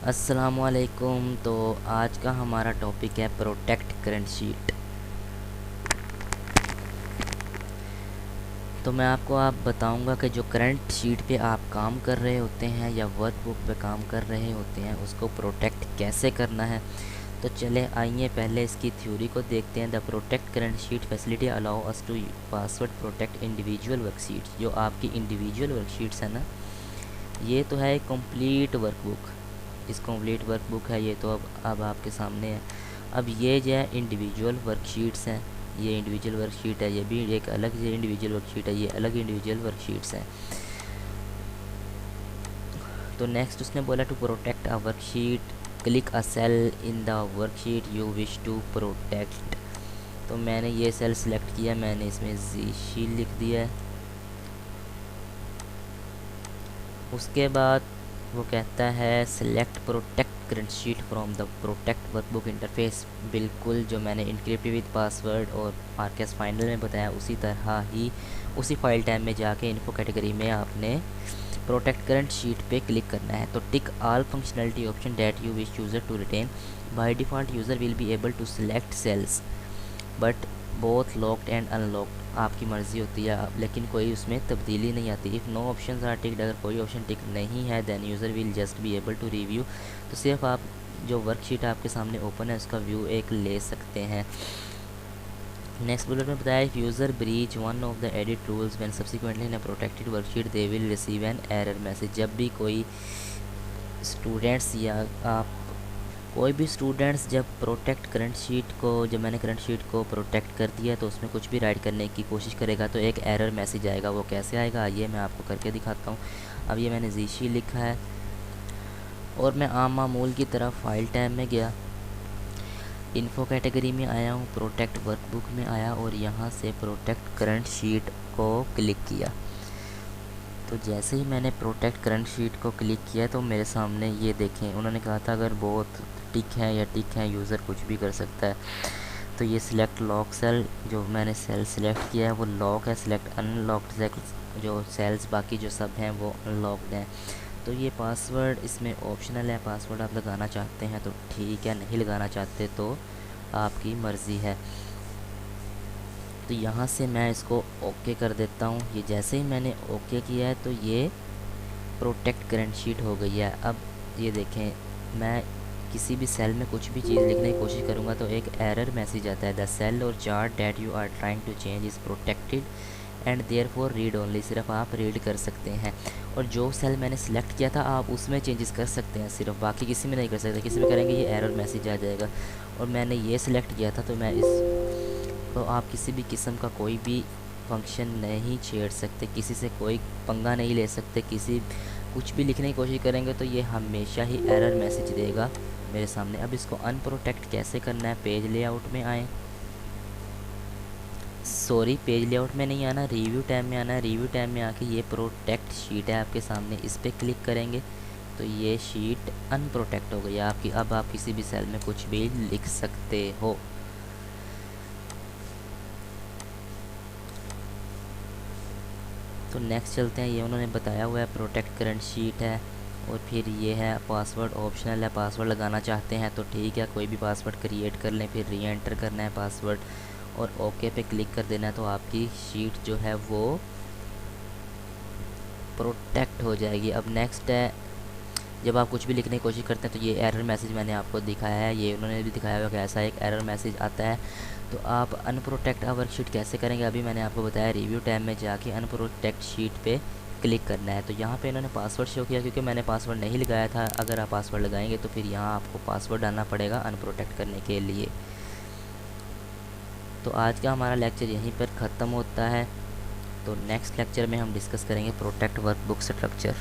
अस्सलामुअलैकुम। तो आज का हमारा टॉपिक है प्रोटेक्ट करंट शीट। तो मैं आपको बताऊंगा कि जो करंट शीट पे आप काम कर रहे होते हैं या वर्कबुक पे काम कर रहे होते हैं उसको प्रोटेक्ट कैसे करना है। तो चले आइए पहले इसकी थ्योरी को देखते हैं। The protect current sheet facility allow us to password protect individual worksheets. जो आपकी इंडिविजुअल वर्कशीट्स है ना, ये तो है कंप्लीट वर्कबुक। इस कंप्लीट वर्कबुक है ये, तो अब आपके सामने है। अब ये जो है इंडिविजुअल वर्कशीट्स हैं, ये इंडिविजुअल वर्कशीट है, ये भी एक अलग से इंडिविजुअल वर्कशीट है, ये अलग इंडिविजुअल वर्कशीट्स हैं। तो नेक्स्ट उसने बोला to protect a worksheet click a cell in the worksheet you wish to protect. तो मैंने ये सेल सेलेक्ट किया, मैंने इसमें जी लिख दिया है। उसके बाद वो कहता है select protect current sheet from the protect workbook interface. बिल्कुल जो मैंने इनक्रिप्ट विद पासवर्ड और आरकेएस फाइनल में बताया उसी तरह ही उसी फाइल टाइम में जाके इन्फो कैटेगरी में आपने प्रोटेक्ट करंट शीट पे क्लिक करना है। तो tick all functionality option that you wish user to retain. By default user will be able to select cells but both locked and unlocked. आपकी मर्ज़ी होती है लेकिन कोई उसमें तब्दीली नहीं आती। If no option are ticked, अगर कोई ऑप्शन टिक नहीं है then user will just be able to review. तो सिर्फ आप जो वर्कशीट आपके सामने ओपन है उसका व्यू एक ले सकते हैं। नेक्स्ट बुलेट में बताया if user breach one of the edit rules when subsequently in a protected worksheet they will receive an error message. जब भी कोई स्टूडेंट्स या आप कोई भी स्टूडेंट्स जब जब मैंने करंट शीट को प्रोटेक्ट कर दिया तो उसमें कुछ भी राइट करने की कोशिश करेगा तो एक एरर मैसेज आएगा। वो कैसे आएगा ये मैं आपको करके दिखाता हूँ। अब ये मैंने जीशी लिखा है और मैं आम मामूल की तरफ फाइल टाइम में गया, इन्फो कैटेगरी में आया हूँ, प्रोटेक्ट वर्कबुक में आया और यहाँ से प्रोटेक्ट करंट शीट को क्लिक किया। तो जैसे ही मैंने प्रोटेक्ट करंट शीट को क्लिक किया तो मेरे सामने ये देखें, उन्होंने कहा था अगर बहुत टिक है या टिक है यूज़र कुछ भी कर सकता है। तो ये सिलेक्ट लॉक सेल, जो मैंने सेल सिलेक्ट किया है वो लॉक है। सिलेक्ट अनलॉक्ड सेल, जो सेल्स बाकी जो सब हैं वो अनलॉक्ड हैं। तो ये पासवर्ड इसमें ऑप्शनल है, पासवर्ड आप लगाना चाहते हैं तो ठीक है, नहीं लगाना चाहते तो आपकी मर्ज़ी है। तो यहाँ से मैं इसको ओके कर देता हूँ। ये जैसे ही मैंने ओके किया है तो ये प्रोटेक्ट करंट शीट हो गई है। अब ये देखें, मैं किसी भी सेल में कुछ भी चीज़ लिखने की कोशिश करूँगा तो एक एरर मैसेज आता है, द सेल और chart that you are trying to change is protected and therefore read only. सिर्फ आप रीड कर सकते हैं और जो सेल मैंने सेलेक्ट किया था आप उसमें चेंजेस कर सकते हैं सिर्फ, बाकी किसी में नहीं कर सकते। किसी में करेंगे ये एरर मैसेज आ जाएगा। और मैंने ये सिलेक्ट किया था तो मैं तो आप किसी भी किस्म का कोई भी फंक्शन नहीं छेड़ सकते, किसी से कोई पंगा नहीं ले सकते। कुछ भी लिखने की कोशिश करेंगे तो ये हमेशा ही एरर मैसेज देगा मेरे सामने। अब इसको अनप्रोटेक्ट कैसे करना है, पेज लेआउट में आए, सॉरी पेज लेआउट में नहीं आना, रिव्यू टैब में आना है। रिव्यू टैब में आके ये प्रोटेक्ट शीट है आपके सामने, इस पर क्लिक करेंगे तो ये शीट अनप्रोटेक्ट हो गई आपकी। अब आप किसी भी सेल में कुछ भी लिख सकते हो। तो नेक्स्ट चलते हैं, ये उन्होंने बताया हुआ है प्रोटेक्ट करंट शीट है और फिर ये है पासवर्ड ऑप्शनल है। पासवर्ड लगाना चाहते हैं तो ठीक है, कोई भी पासवर्ड क्रिएट कर लें, फिर री एंटर करना है पासवर्ड और ओके पे क्लिक कर देना है तो आपकी शीट जो है वो प्रोटेक्ट हो जाएगी। अब नेक्स्ट है, जब आप कुछ भी लिखने की कोशिश करते हैं तो ये एरर मैसेज मैंने आपको दिखाया है, ये उन्होंने भी दिखाया हुआ कि ऐसा एक एरर मैसेज आता है। तो आप अनप्रोटेक्ट वर्कशीट कैसे करेंगे अभी मैंने आपको बताया। रिव्यू टैब में जाके अनप्रोटेक्ट शीट पे क्लिक करना है। तो यहाँ पे इन्होंने पासवर्ड शो किया क्योंकि मैंने पासवर्ड नहीं लगाया था। अगर आप पासवर्ड लगाएंगे तो फिर यहाँ आपको पासवर्ड डालना पड़ेगा अनप्रोटेक्ट करने के लिए। तो आज का हमारा लेक्चर यहीं पर ख़त्म होता है। तो नेक्स्ट लेक्चर में हम डिस्कस करेंगे प्रोटेक्ट वर्कबुक स्ट्रक्चर।